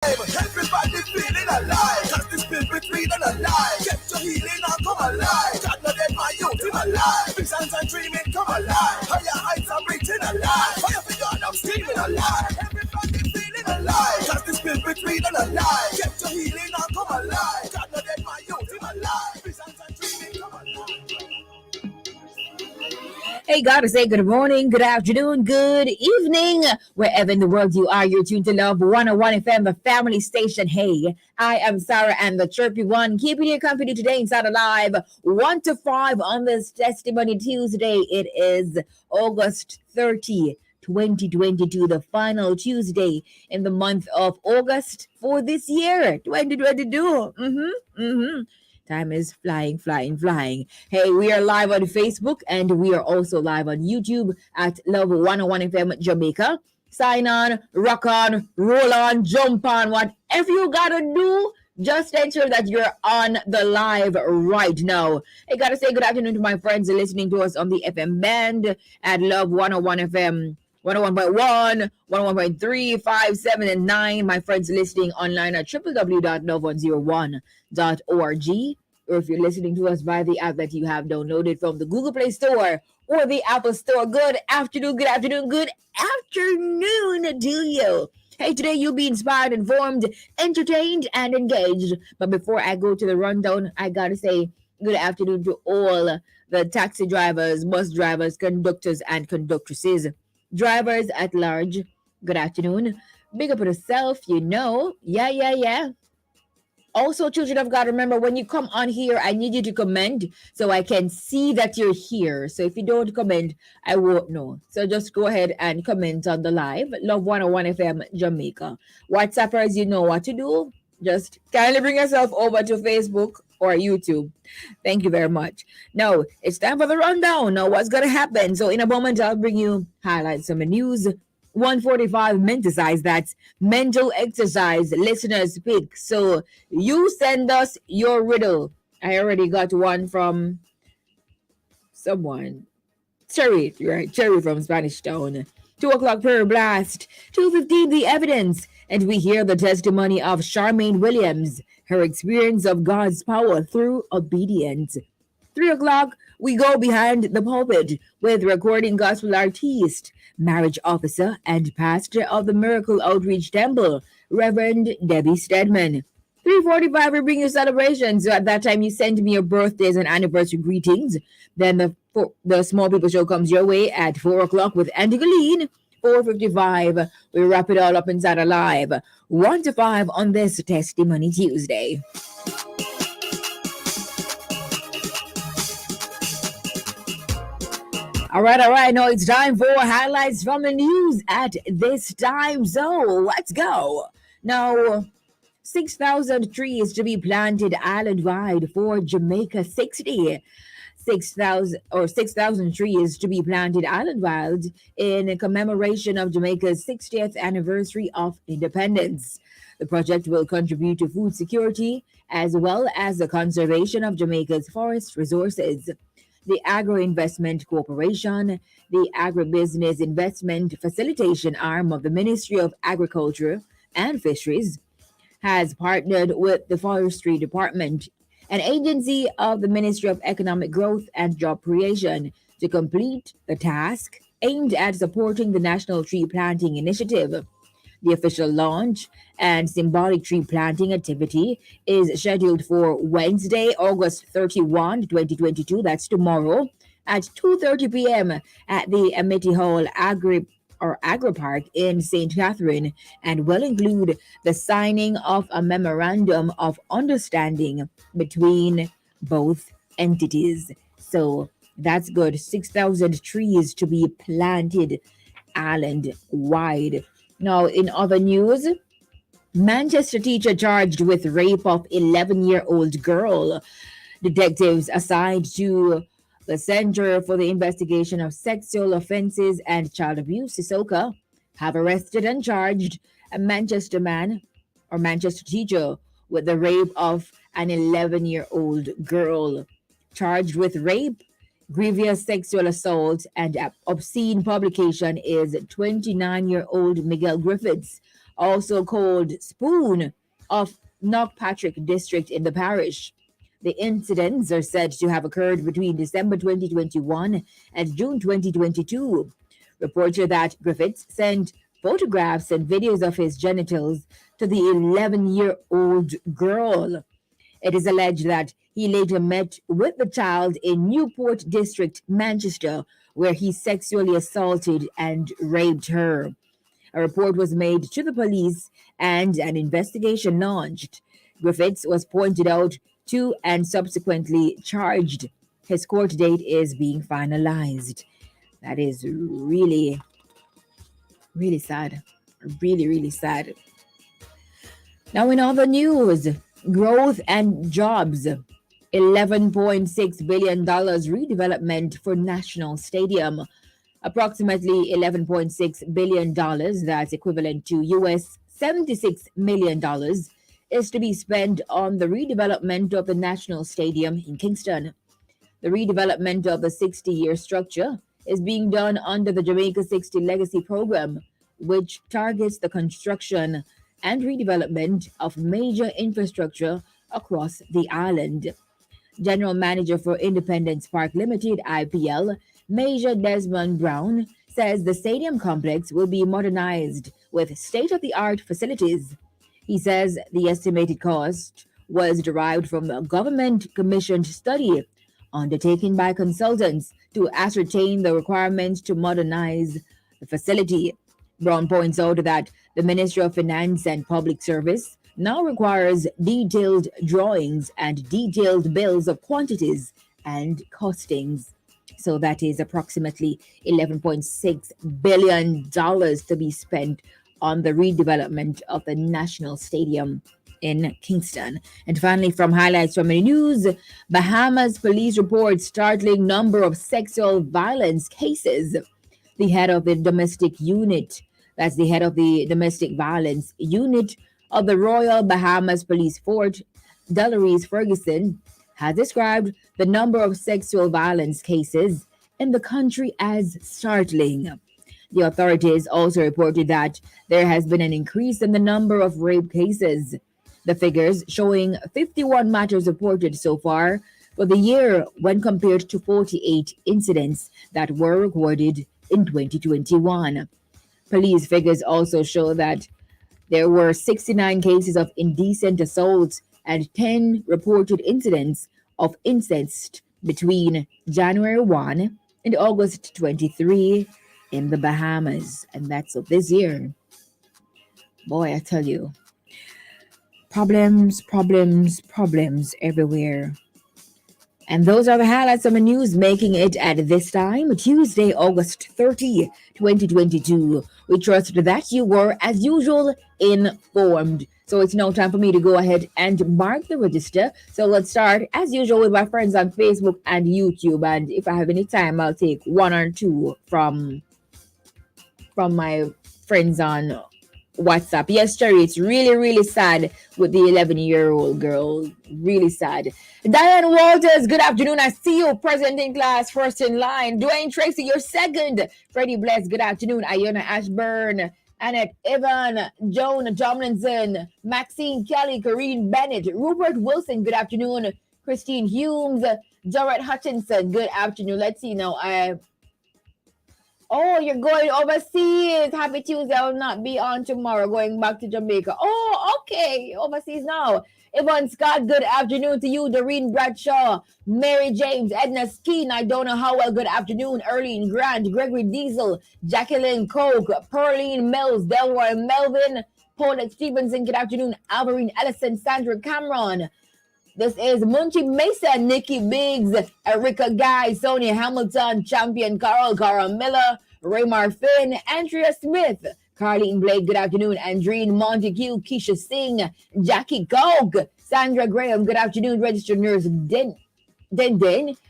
Everybody feeling alive. Cause the spirit reading alive. Get your healing and come alive. God not dead, my youth in alive. Visions and dreaming come alive. Higher heights I'm reaching alive. Fire for God, I'm screaming alive. Everybody feeling alive. Cause the spirit reading alive. Get your healing and come alive. God not dead, my youth in alive. Visions and dreaming come alive. Hey, gotta say good morning, good afternoon, good evening, wherever in the world you are. You're tuned to Love 101 FM, the family station. Hey, I am Sara-Ann, the chirpy one, keeping you company today inside Alive 1 to 5 on this Testimony Tuesday. It is August 30, 2022, the final Tuesday in the month of August for this year, 2022. Time is flying, flying, flying. Hey, we are live on Facebook and we are also live on YouTube at Love 101 FM Jamaica. Sign on, rock on, roll on, jump on, whatever you gotta do. Just ensure that you're on the live right now. I gotta say good afternoon to my friends listening to us on the FM band at Love 101 FM. 101.1, 101.3, 5, 7, and 9. My friends listening online at www.love101.org. Or if you're listening to us via the app that you have downloaded from the Google Play Store or the Apple Store. Good afternoon, good afternoon, good afternoon to you. Hey, today you'll be inspired, informed, entertained, and engaged. But before I go to the rundown, I gotta say good afternoon to all the taxi drivers, bus drivers, conductors, and conductresses. Drivers at large, good afternoon. Big up yourself, you know. Yeah. Also, children of God, remember when you come on here, I need you to comment so I can see that you're here. So if you don't comment, I won't know. So just go ahead and comment on the live. Love 101 FM Jamaica. WhatsAppers, you know what to do. Just kindly bring yourself over to Facebook or YouTube. Thank you very much. Now, it's time for the rundown. Now, what's going to happen? So in a moment, I'll bring you highlights of the news. 145 Menticize, that's mental exercise listeners pick. So you send us your riddle. I already got one from someone. Cherry, right? Cherry from Spanish Town. 2 o'clock prayer blast. 2:15 the evidence. And we hear the testimony of Charmaine Williams, her experience of God's power through obedience. 3 o'clock, we go behind the pulpit with recording gospel artist, marriage officer, and pastor of the Miracle Outreach Temple, Reverend Debbie Stedman. 3:45, we bring you celebrations. So at that time, you send me your birthdays and anniversary greetings. Then the Small People Show comes your way at 4 o'clock with Andy Galeen. 4:55, we wrap it all up inside Alive 1 to 5 on this Testimony Tuesday. All right. Now it's time for highlights from the news at this time. So let's go. Now, 6,000 trees to be planted island-wide for Jamaica 60. 6,000 trees to be planted island-wide in commemoration of Jamaica's 60th anniversary of independence. The project will contribute to food security as well as the conservation of Jamaica's forest resources. The Agro-Investment Corporation, the agribusiness investment facilitation arm of the Ministry of Agriculture and Fisheries, has partnered with the Forestry Department, an agency of the Ministry of Economic Growth and Job Creation, to complete the task aimed at supporting the National Tree Planting Initiative. The official launch and symbolic tree planting activity is scheduled for Wednesday, August 31, 2022. That's tomorrow at 2:30 p.m. at the Amity Hall Agri Park in St. Catherine, and will include the signing of a memorandum of understanding between both entities. So that's good. 6,000 trees to be planted island wide. Now, in other news, Manchester teacher charged with rape of 11-year-old girl. Detectives assigned to the Center for the Investigation of Sexual Offenses and Child Abuse, SISOCA, have arrested and charged a Manchester teacher with the rape of an 11-year-old girl. Charged with rape, grievous sexual assault, and obscene publication is 29-year-old Miguel Griffiths also called Spoon, of Knockpatrick district in the parish. The incidents are said to have occurred between December 2021 and June 2022. Reports that Griffiths sent photographs and videos of his genitals to the 11-year-old girl. It is alleged that he later met with the child in Newport District, Manchester, where he sexually assaulted and raped her. A report was made to the police and an investigation launched. Griffiths was pointed out to and subsequently charged. His court date is being finalized. That is really, really sad. Really, really sad. Now, in other news, growth and jobs. $11.6 billion redevelopment for National Stadium. Approximately $11.6 billion, that's equivalent to US $76 million, is to be spent on the redevelopment of the National Stadium in Kingston. The redevelopment of the 60-year structure is being done under the Jamaica 60 Legacy Program, which targets the construction and redevelopment of major infrastructure across the island. General Manager for Independence Park Limited, IPL, Major Desmond Brown, says the stadium complex will be modernized with state-of-the-art facilities. He says the estimated cost was derived from a government-commissioned study undertaken by consultants to ascertain the requirements to modernize the facility. Brown points out that the Ministry of Finance and Public Service now requires detailed drawings and detailed bills of quantities and costings. So that is approximately $11.6 billion to be spent on the redevelopment of the National Stadium in Kingston. And finally, from highlights from the news, Bahamas police report startling number of sexual violence cases. The head of the domestic unit, that's the head of the domestic violence unit of the Royal Bahamas Police Fort, Delores Ferguson, has described the number of sexual violence cases in the country as startling. The authorities also reported that there has been an increase in the number of rape cases. The figures showing 51 matters reported so far for the year when compared to 48 incidents that were recorded in 2021. Police figures also show that there were 69 cases of indecent assault and 10 reported incidents of incest between January 1 and August 23 in the Bahamas. And that's of this year. Boy, I tell you, problems, problems, problems everywhere. And those are the highlights of the news making it at this time, Tuesday, August 30, 2022. We trust that you were, as usual, informed. So it's now time for me to go ahead and mark the register. So let's start, as usual, with my friends on Facebook and YouTube. And if I have any time, I'll take one or two from my friends on WhatsApp. Yes, Cherry, it's really, really sad with the 11-year-old girl. Really sad. Diane Walters, good afternoon. I see you. Present in class, first in line. Dwayne Tracy, you're second. Freddie Bless, good afternoon. Iona Ashburn, Annette Evan, Joan Tomlinson, Maxine Kelly, Corrine Bennett, Rupert Wilson, good afternoon. Christine Humes, Dorrit Hutchinson, good afternoon. Let's see now. Oh, you're going overseas. Happy Tuesday. I will not be on tomorrow. Going back to Jamaica. Oh, okay. Overseas now. Yvonne Scott, good afternoon to you. Doreen Bradshaw, Mary James, Edna Skeen, I don't know how well. Good afternoon. Erlene Grant, Gregory Diesel, Jacqueline Coke, Pearline Mills, Delroy Melvin, Paulette Stevenson, good afternoon. Alvarine Ellison, Sandra Cameron. This is Munchie Mason, Nikki Biggs, Erica Guy, Sonia Hamilton, Champion Carl, Cara Miller, Raymar Finn, Andrea Smith, Carlene Blake, good afternoon. Andreen Montague, Keisha Singh, Jackie Gog, Sandra Graham, good afternoon. Registered nurse Den.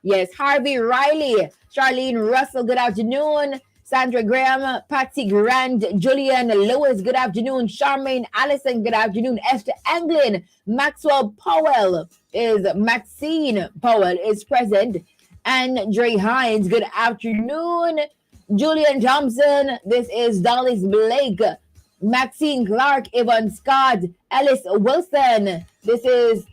Yes, Harvey Riley, Charlene Russell, good afternoon. Sandra Graham, Patsy Grant, Julian Lewis, good afternoon. Charmaine Allison, good afternoon. Esther Anglin, Maxine Powell is present. And Dre Hines, good afternoon. Julian Thompson, this is Dolly's Blake. Maxine Clark, Yvonne Scott, Alice Wilson. This is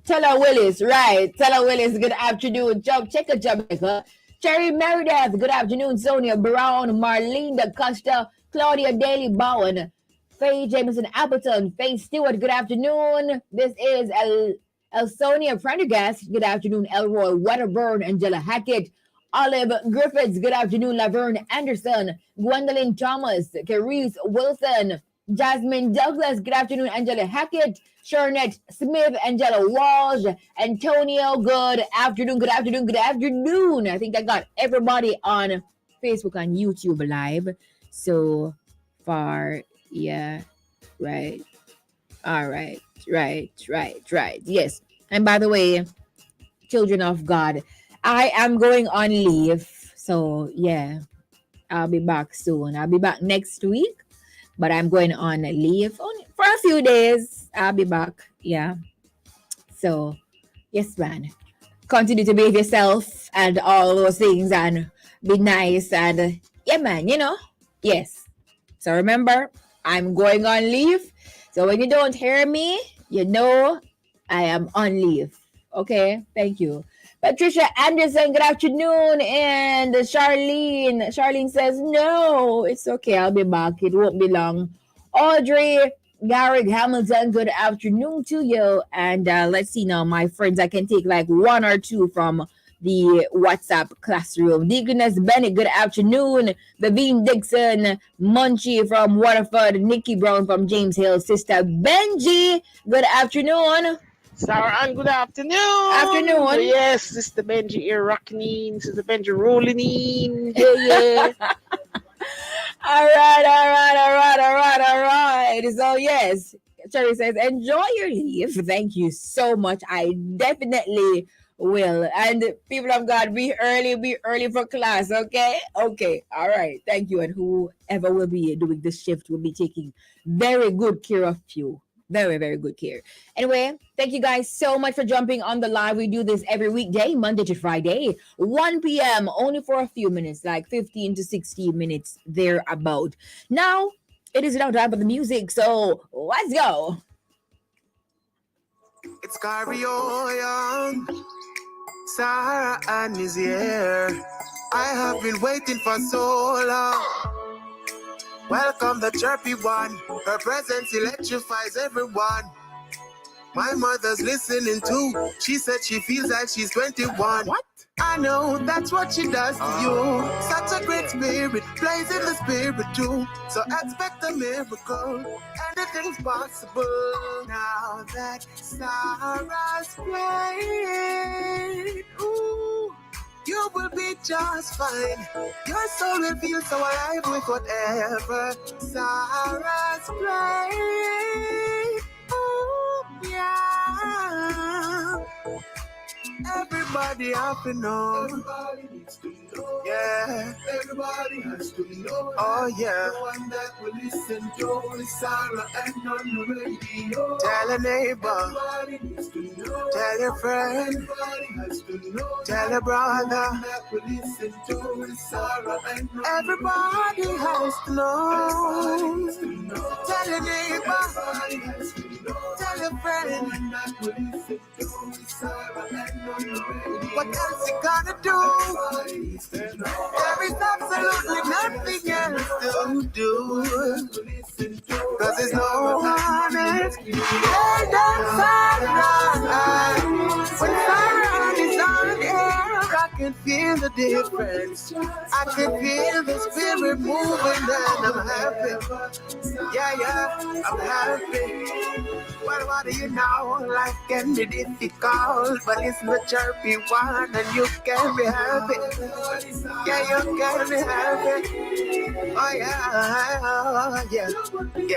Teller Willis, right? Teller Willis, good afternoon. Job checker, Jamaica. Cherry Meredith, good afternoon. Sonia Brown, Marlene Da Costa, Claudia Daly Bowen, Faye Jameson Appleton, Faye Stewart, good afternoon. This is Elsonia Prendergast, good afternoon. Elroy Wedderburn, Angela Hackett, Olive Griffiths, good afternoon. Laverne Anderson, Gwendolyn Thomas, Carice Wilson, Jasmine Douglas, good afternoon. Angela Hackett, Sharnette Smith, Angela Walsh, Antonio, good afternoon, good afternoon, good afternoon. I think I got everybody on Facebook, on YouTube Live so far. Yeah, right. All right, right. Yes. And by the way, children of God, I am going on leave. So, yeah, I'll be back soon. I'll be back next week, but I'm going on leave only for a few days. I'll be back. Yeah. So, yes, man. Continue to behave yourself and all those things and be nice and, yeah, man, Yes. So remember, I'm going on leave. So when you don't hear me, you know I am on leave. Okay? Thank you. Patricia Anderson, good afternoon. And Charlene says, no, it's okay. I'll be back. It won't be long. Audrey Garrick Hamilton, good afternoon to you. And let's see now, my friends, I can take like one or two from the WhatsApp classroom. Deaconess Bennett, good afternoon. Bavine Dixon, Munchie from Waterford, Nikki Brown from James Hill, Sister Benji, good afternoon. Sara-Ann, good afternoon. Afternoon. Yes, Sister Benji here rocking, Sister Benji rolling in. Yeah. All right. So yes, Cherry says, enjoy your leave. Thank you so much. I definitely will. And people of God, be early for class, okay? Okay. All right. Thank you. And whoever will be doing this shift will be taking very good care of you. Very, very good care. Anyway, thank you guys so much for jumping on the live. We do this every weekday, Monday to Friday, 1 p.m., only for a few minutes, like 15 to 16 minutes thereabout. Now, it is now time for the music, so let's go. It's Cario Young. Sara-Ann is here. I have been waiting for so long. Welcome the chirpy one. Her presence electrifies everyone. My mother's listening too. She said she feels like she's 21. What? I know that's what she does to you. Such a great spirit, plays in the spirit too. So expect a miracle. Anything's possible. Now that Sarah's playing, ooh, you will be just fine. Your soul will feel so alive with whatever Sarah's playing. Ooh, yeah. Everybody have to know. Everybody needs to know. Yeah. Everybody has to know. Oh yeah. The one that will listen to is Sara-Ann on the radio. Tell a neighbor. Everybody needs to know. Tell your friend. Everybody has to know. Tell a brother. The one that will listen to is Sara-Ann. Everybody has to know. Everybody needs to know. Tell a neighbor. Everybody has to know. Tell a friend. The one that will listen to is Sara-Ann. What else you gonna do? There is absolutely nothing else to do. Cause there's no one else. Hey, that's Sara-Ann. When Sara-Ann is on air, I can feel the difference. I can feel the spirit moving and I'm happy. Yeah, I'm happy. Well, what do you know? Life can be difficult, but it's the chirpy one, and you can be happy. Yeah, you can be happy. Oh yeah.